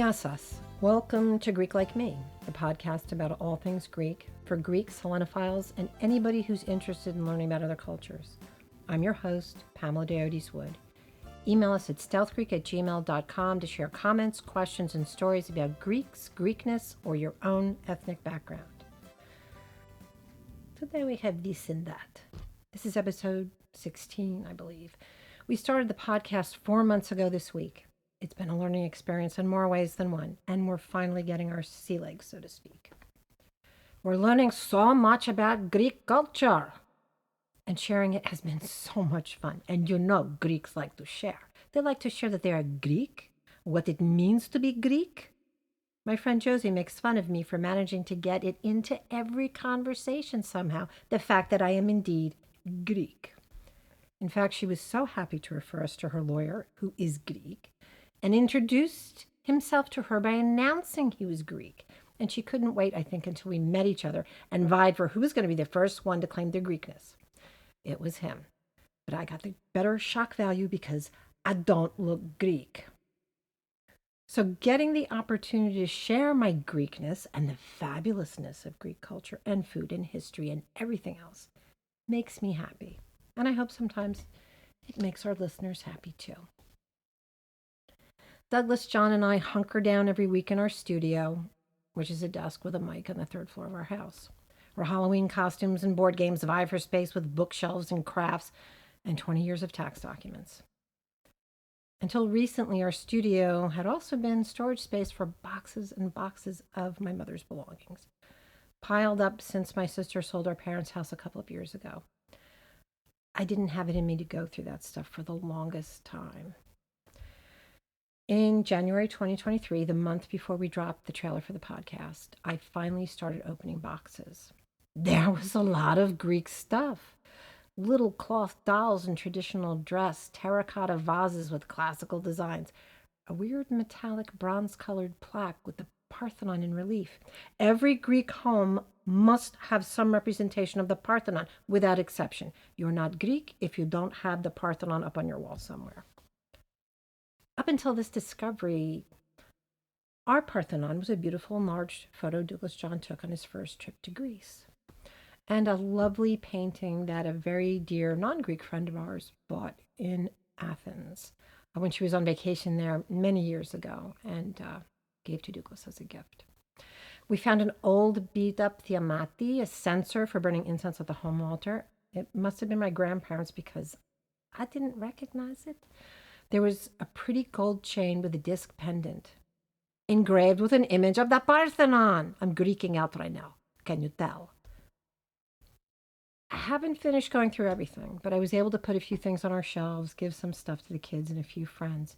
Yassas. Welcome to Greek Like Me, the podcast about all things Greek for Greeks, Hellenophiles, and anybody who's interested in learning about other cultures. I'm your host, Pamela Diodes Wood. Email us at stealthgreek@gmail.com to share comments, questions, and stories about Greeks, Greekness, or your own ethnic background. Today we have this and that. This is episode 16, I believe. We started the podcast 4 months ago this week. It's been a learning experience in more ways than one, and we're finally getting our sea legs, so to speak. We're learning so much about Greek culture, and sharing it has been so much fun. And you know, Greeks like to share. They like to share that they are Greek, what it means to be Greek. My friend Josie makes fun of me for managing to get it into every conversation somehow, the fact that I am indeed Greek. In fact, she was so happy to refer us to her lawyer, who is Greek, and introduced himself to her by announcing he was Greek. And she couldn't wait, I think, until we met each other and vied for who was going to be the first one to claim their Greekness. It was him. But I got the better shock value because I don't look Greek. So getting the opportunity to share my Greekness and the fabulousness of Greek culture and food and history and everything else makes me happy. And I hope sometimes it makes our listeners happy too. Douglas, John, and I hunker down every week in our studio, which is a desk with a mic on the third floor of our house. Our Halloween costumes and board games vie for space with bookshelves and crafts and 20 years of tax documents. Until recently, our studio had also been storage space for boxes and boxes of my mother's belongings, piled up since my sister sold our parents' house a couple of years ago. I didn't have it in me to go through that stuff for the longest time. In January 2023, the month before we dropped the trailer for the podcast, I finally started opening boxes. There was a lot of Greek stuff. Little cloth dolls in traditional dress, terracotta vases with classical designs, a weird metallic bronze-colored plaque with the Parthenon in relief. Every Greek home must have some representation of the Parthenon, without exception. You're not Greek if you don't have the Parthenon up on your wall somewhere. Up until this discovery, our Parthenon was a beautiful enlarged photo Douglas John took on his first trip to Greece, and a lovely painting that a very dear non-Greek friend of ours bought in Athens when she was on vacation there many years ago and gave to Douglas as a gift. We found an old beat-up thiamati, a censer for burning incense at the home altar. It must have been my grandparents' because I didn't recognize it. There was a pretty gold chain with a disc pendant, engraved with an image of the Parthenon. I'm Greeking out right now. Can you tell? I haven't finished going through everything, but I was able to put a few things on our shelves, give some stuff to the kids and a few friends,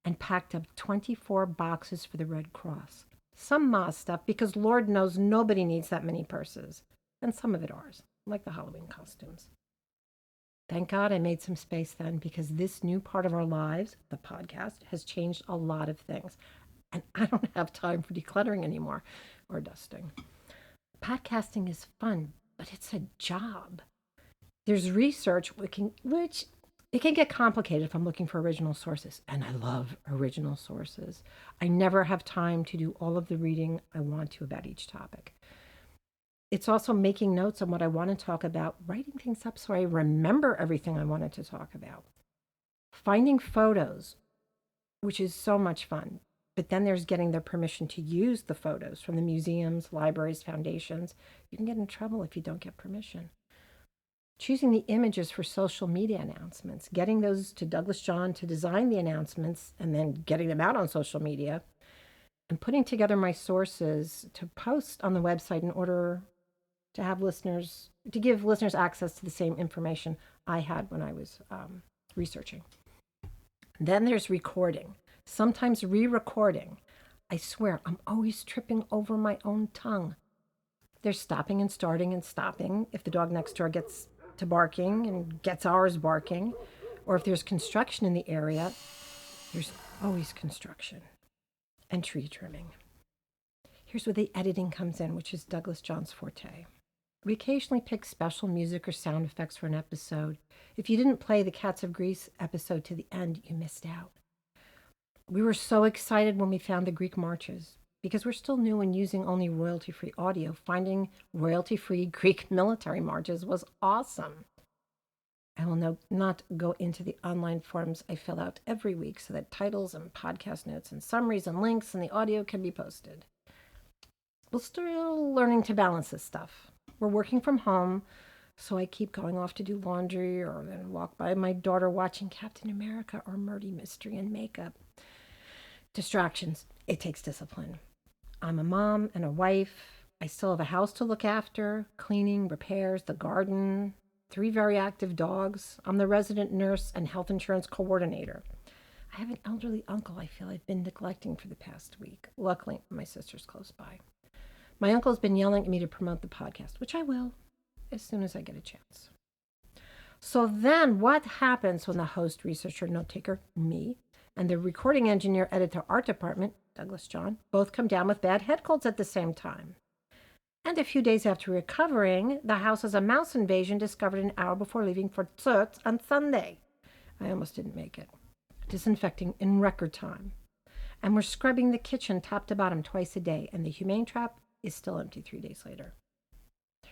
and packed up 24 boxes for the Red Cross. Some Ma stuff, because Lord knows nobody needs that many purses, and some of it ours, like the Halloween costumes. Thank God I made some space then, because this new part of our lives, the podcast, has changed a lot of things. And I don't have time for decluttering anymore or dusting. Podcasting is fun, but it's a job. There's research, which it can get complicated if I'm looking for original sources. And I love original sources. I never have time to do all of the reading I want to about each topic. It's also making notes on what I want to talk about, writing things up so I remember everything I wanted to talk about. Finding photos, which is so much fun. But then there's getting their permission to use the photos from the museums, libraries, foundations. You can get in trouble if you don't get permission. Choosing the images for social media announcements, getting those to Douglas John to design the announcements, and then getting them out on social media, and putting together my sources to post on the website in order to have listeners, to give listeners access to the same information I had when I was researching. Then there's recording, sometimes re-recording. I swear, I'm always tripping over my own tongue. There's stopping and starting and stopping if the dog next door gets to barking and gets ours barking, or if there's construction in the area, there's always construction and tree trimming. Here's where the editing comes in, which is Douglas John's forte. We occasionally pick special music or sound effects for an episode. If you didn't play the Cats of Greece episode to the end, you missed out. We were so excited when we found the Greek marches. Because we're still new and using only royalty free audio, finding royalty free Greek military marches was awesome. I will not go into the online forms I fill out every week so that titles and podcast notes and summaries and links and the audio can be posted. We're still learning to balance this stuff. We're working from home, so I keep going off to do laundry or then walk by my daughter watching Captain America or Murder Mystery and makeup. Distractions. It takes discipline. I'm a mom and a wife. I still have a house to look after, cleaning, repairs, the garden, 3 very active dogs. I'm the resident nurse and health insurance coordinator. I have an elderly uncle I feel I've been neglecting for the past week. Luckily, my sister's close by. My uncle's been yelling at me to promote the podcast, which I will as soon as I get a chance. So then what happens when the host, researcher, note taker, me, and the recording engineer, editor, art department, Douglas John, both come down with bad head colds at the same time? And a few days after recovering, the house has a mouse invasion discovered an hour before leaving for church on Sunday. I almost didn't make it. Disinfecting in record time. And we're scrubbing the kitchen top to bottom twice a day, and the humane trap is still empty 3 days later.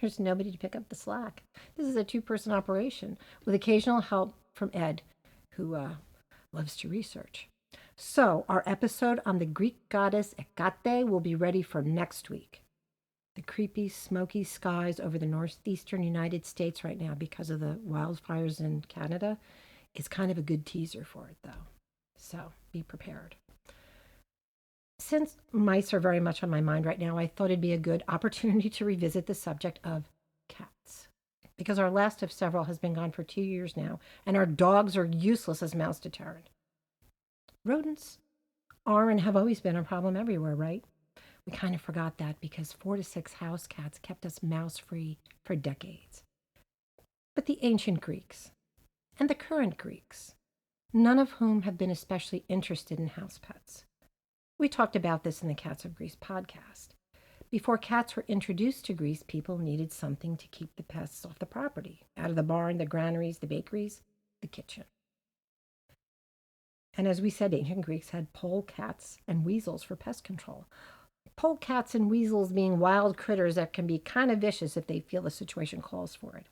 There's nobody to pick up the slack. This is a 2-person operation with occasional help from Ed, who loves to research. So our episode on the Greek goddess Hecate will be ready for next week. The creepy, smoky skies over the northeastern United States right now because of the wildfires in Canada is kind of a good teaser for it, though. So be prepared. Since mice are very much on my mind right now, I thought it'd be a good opportunity to revisit the subject of cats. Because our last of several has been gone for 2 years now, and our dogs are useless as mouse deterrent. Rodents are and have always been a problem everywhere, right? We kind of forgot that because 4 to 6 house cats kept us mouse-free for decades. But the ancient Greeks and the current Greeks, none of whom have been especially interested in house pets. We talked about this in the Cats of Greece podcast. Before cats were introduced to Greece, people needed something to keep the pests off the property, out of the barn, the granaries, the bakeries, the kitchen. And as we said, ancient Greeks had polecats and weasels for pest control. Polecats and weasels being wild critters that can be kind of vicious if they feel the situation calls for it.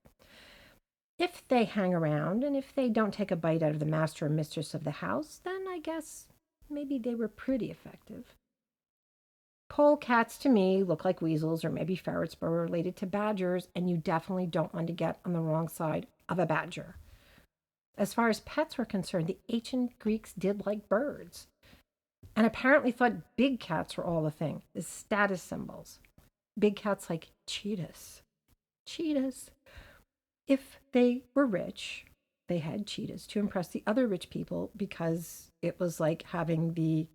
If they hang around and if they don't take a bite out of the master or mistress of the house, then I guess maybe they were pretty effective. Polecats to me look like weasels or maybe ferrets, but are related to badgers, and you definitely don't want to get on the wrong side of a badger. As far as pets were concerned, the ancient Greeks did like birds and apparently thought big cats were all the thing, the status symbols. Big cats like cheetahs. Cheetahs. If they were rich, they had cheetahs to impress the other rich people because it was like having the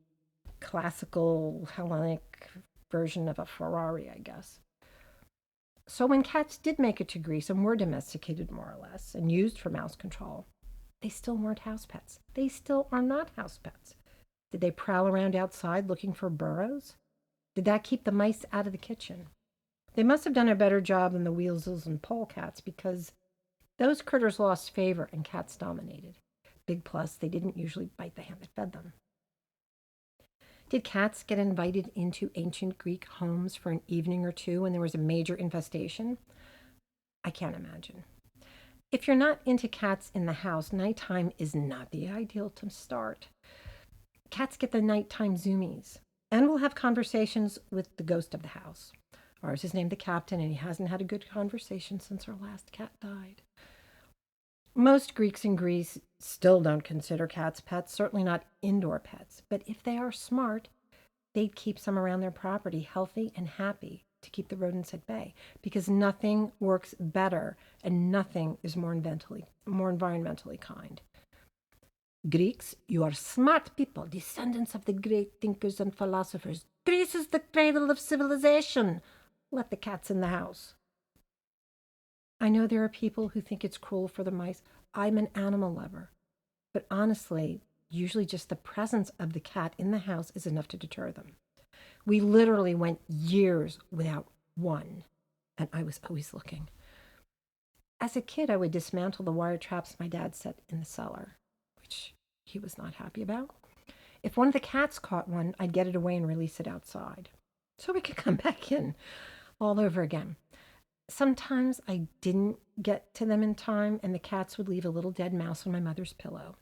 classical Hellenic version of a Ferrari, I guess. So when cats did make it to Greece and were domesticated more or less and used for mouse control, they still weren't house pets. They still are not house pets. Did they prowl around outside looking for burrows? Did that keep the mice out of the kitchen? They must have done a better job than the weasels and polecats because those critters lost favor and cats dominated. Big plus, they didn't usually bite the hand that fed them. Did cats get invited into ancient Greek homes for an evening or two when there was a major infestation? I can't imagine. If you're not into cats in the house, nighttime is not the ideal to start. Cats get the nighttime zoomies and will have conversations with the ghost of the house. Ours is named the captain, and he hasn't had a good conversation since our last cat died. Most Greeks in Greece still don't consider cats pets, certainly not indoor pets. But if they are smart, they'd keep some around their property healthy and happy to keep the rodents at bay, because nothing works better and nothing is more environmentally kind. Greeks, you are smart people, descendants of the great thinkers and philosophers. Greece is the cradle of civilization. Let the cats in the house. I know there are people who think it's cruel for the mice. I'm an animal lover. But honestly, usually just the presence of the cat in the house is enough to deter them. We literally went years without one, and I was always looking. As a kid, I would dismantle the wire traps my dad set in the cellar, which he was not happy about. If one of the cats caught one, I'd get it away and release it outside so we could come back in all over again. Sometimes I didn't get to them in time, and the cats would leave a little dead mouse on my mother's pillow,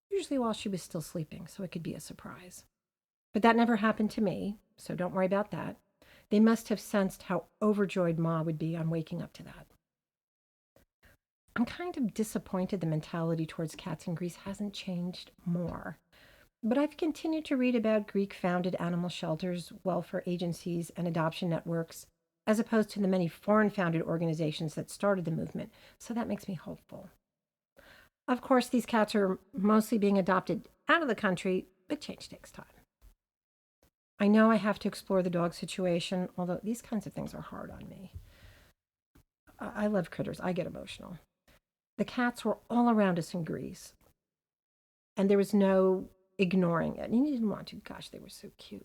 usually while she was still sleeping, so it could be a surprise. But that never happened to me, so don't worry about that. They must have sensed how overjoyed Ma would be on waking up to that. I'm kind of disappointed the mentality towards cats in Greece hasn't changed more. But I've continued to read about Greek-founded animal shelters, welfare agencies, and adoption networks, as opposed to the many foreign-founded organizations that started the movement, so that makes me hopeful. Of course, these cats are mostly being adopted out of the country, but change takes time. I know I have to explore the dog situation, although these kinds of things are hard on me. I love critters. I get emotional. The cats were all around us in Greece, and there was no ignoring it. And you didn't want to. Gosh, they were so cute.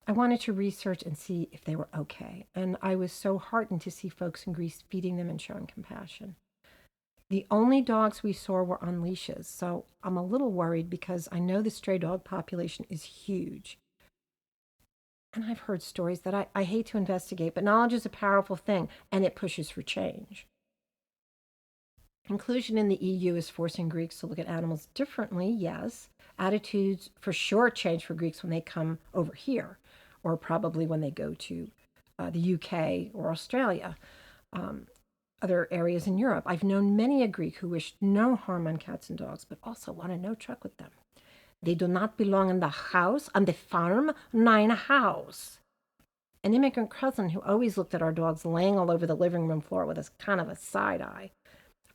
I wanted to research and see if they were okay, and I was so heartened to see folks in Greece feeding them and showing compassion. The only dogs we saw were on leashes, so I'm a little worried because I know the stray dog population is huge. And I've heard stories that I hate to investigate, but knowledge is a powerful thing, and it pushes for change. Inclusion in the EU is forcing Greeks to look at animals differently, yes. Attitudes for sure change for Greeks when they come over here, or probably when they go to the UK or Australia, other areas in Europe. I've known many a Greek who wished no harm on cats and dogs, but also wanted no truck with them. They do not belong in the house, on the farm, not in a house. An immigrant cousin who always looked at our dogs laying all over the living room floor with a kind of a side eye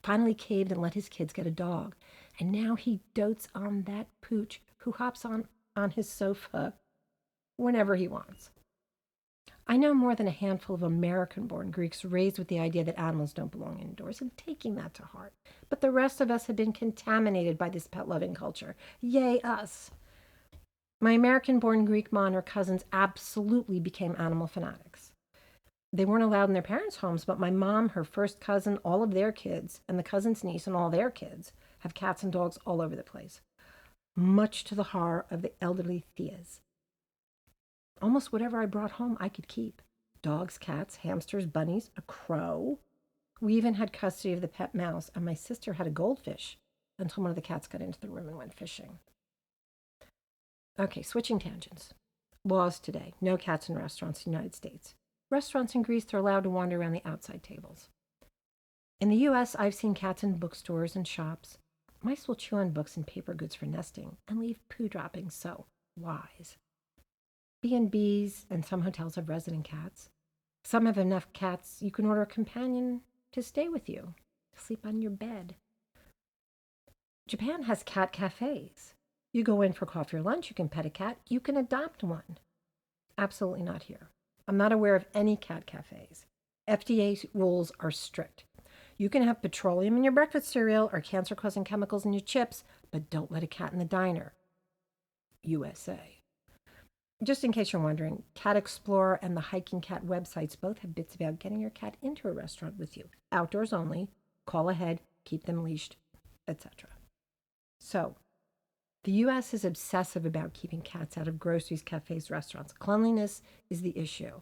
finally caved and let his kids get a dog. And now he dotes on that pooch who hops on his sofa whenever he wants. I know more than a handful of American-born Greeks raised with the idea that animals don't belong indoors and taking that to heart. But the rest of us have been contaminated by this pet-loving culture. Yay, us. My American-born Greek ma and her cousins absolutely became animal fanatics. They weren't allowed in their parents' homes, but my mom, her first cousin, all of their kids, and the cousin's niece and all their kids have cats and dogs all over the place, much to the horror of the elderly Theas. Almost whatever I brought home, I could keep. Dogs, cats, hamsters, bunnies, a crow. We even had custody of the pet mouse, and my sister had a goldfish until one of the cats got into the room and went fishing. Okay, switching tangents. Laws today. No cats in restaurants in the United States. Restaurants in Greece are allowed to wander around the outside tables. In the U.S., I've seen cats in bookstores and shops. Mice will chew on books and paper goods for nesting and leave poo droppings, so wise. B&Bs and some hotels have resident cats. Some have enough cats you can order a companion to stay with you, to sleep on your bed. Japan has cat cafes. You go in for coffee or lunch, you can pet a cat, you can adopt one. Absolutely not here. I'm not aware of any cat cafes. FDA rules are strict. You can have petroleum in your breakfast cereal or cancer-causing chemicals in your chips, but don't let a cat in the diner. USA. Just in case you're wondering, Cat Explorer and the Hiking Cat websites both have bits about getting your cat into a restaurant with you. Outdoors only, call ahead, keep them leashed, etc. So, the U.S. is obsessive about keeping cats out of groceries, cafes, restaurants. Cleanliness is the issue.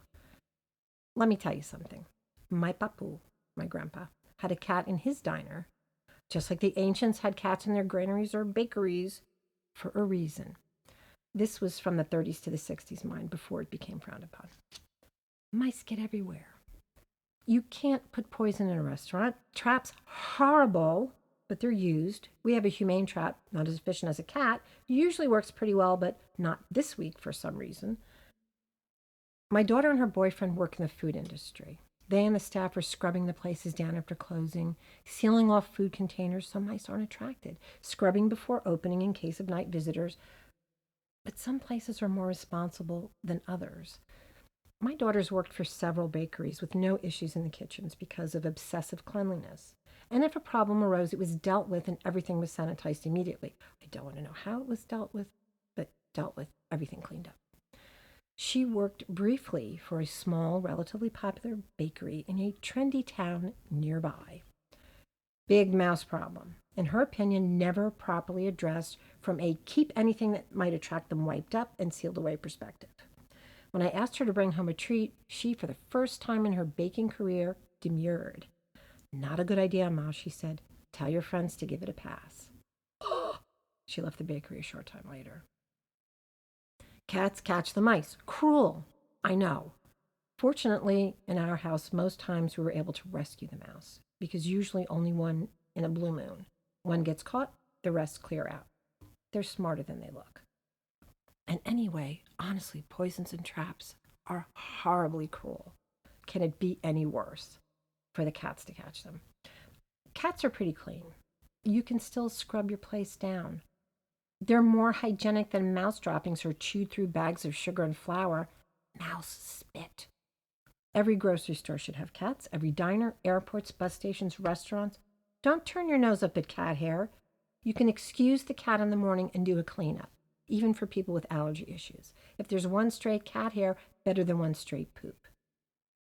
Let me tell you something. My papu, my grandpa, had a cat in his diner, just like the ancients had cats in their granaries or bakeries, for a reason. This was from the 30s to the 60s, mind, before it became frowned upon. Mice get everywhere. You can't put poison in a restaurant. Traps, horrible, but they're used. We have a humane trap, not as efficient as a cat. Usually works pretty well, but not this week for some reason. My daughter and her boyfriend work in the food industry. They and the staff are scrubbing the places down after closing, sealing off food containers so mice aren't attracted, scrubbing before opening in case of night visitors. But some places are more responsible than others. My daughters worked for several bakeries with no issues in the kitchens because of obsessive cleanliness. And if a problem arose, it was dealt with and everything was sanitized immediately. I don't want to know how it was dealt with, but dealt with, everything cleaned up. She worked briefly for a small, relatively popular bakery in a trendy town nearby. Big mouse problem. in her opinion, never properly addressed from a keep anything that might attract them wiped up and sealed away perspective. When I asked her to bring home a treat, she, for the first time in her baking career, demurred. Not a good idea, Ma, she said. Tell your friends to give it a pass. She left the bakery a short time later. Cats catch the mice. Cruel. I know. Fortunately, in our house, most times we were able to rescue the mouse, because usually only one in a blue moon. One gets caught, the rest clear out. They're smarter than they look. And anyway, honestly, poisons and traps are horribly cruel. Can it be any worse for the cats to catch them? Cats are pretty clean. You can still scrub your place down. They're more hygienic than mouse droppings or chewed through bags of sugar and flour. Mouse spit. Every grocery store should have cats. Every diner, airports, bus stations, restaurants. Don't turn your nose up at cat hair. You can excuse the cat in the morning and do a cleanup, even for people with allergy issues. If there's one stray cat hair, better than one stray poop.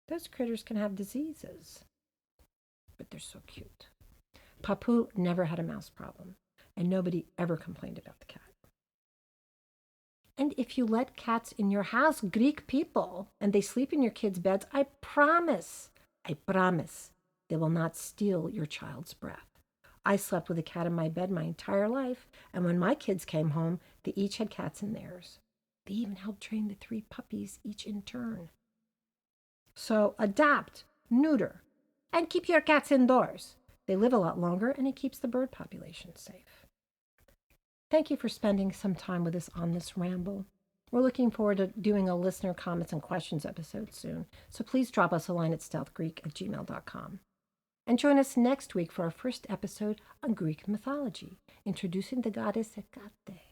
Those critters can have diseases, but they're so cute. Papu never had a mouse problem, and nobody ever complained about the cat. And if you let cats in your house, Greek people, and they sleep in your kids' beds, I promise, they will not steal your child's breath. I slept with a cat in my bed my entire life, and when my kids came home, they each had cats in theirs. They even helped train the 3 puppies, each in turn. So adopt, neuter, and keep your cats indoors. They live a lot longer, and it keeps the bird population safe. Thank you for spending some time with us on this ramble. We're looking forward to doing a listener comments and questions episode soon, so please drop us a line at stealthgreek@gmail.com. And join us next week for our first episode on Greek mythology, introducing the goddess Hecate.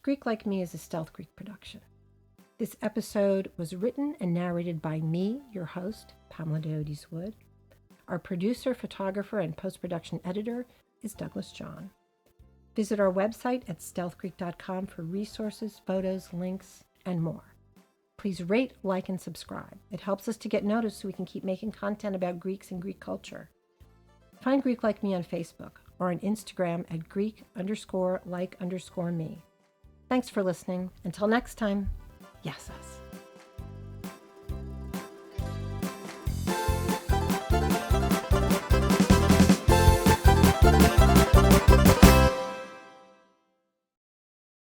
Greek Like Me is a Stealth Greek production. This episode was written and narrated by me, your host, Pamela Deodes Wood. Our producer, photographer, and post-production editor is Douglas John. Visit our website at stealthgreek.com for resources, photos, links, and more. Please rate, like, and subscribe. It helps us to get noticed so we can keep making content about Greeks and Greek culture. Find Greek Like Me on Facebook or on Instagram at Greek_like_me. Thanks for listening. Until next time, yes, us.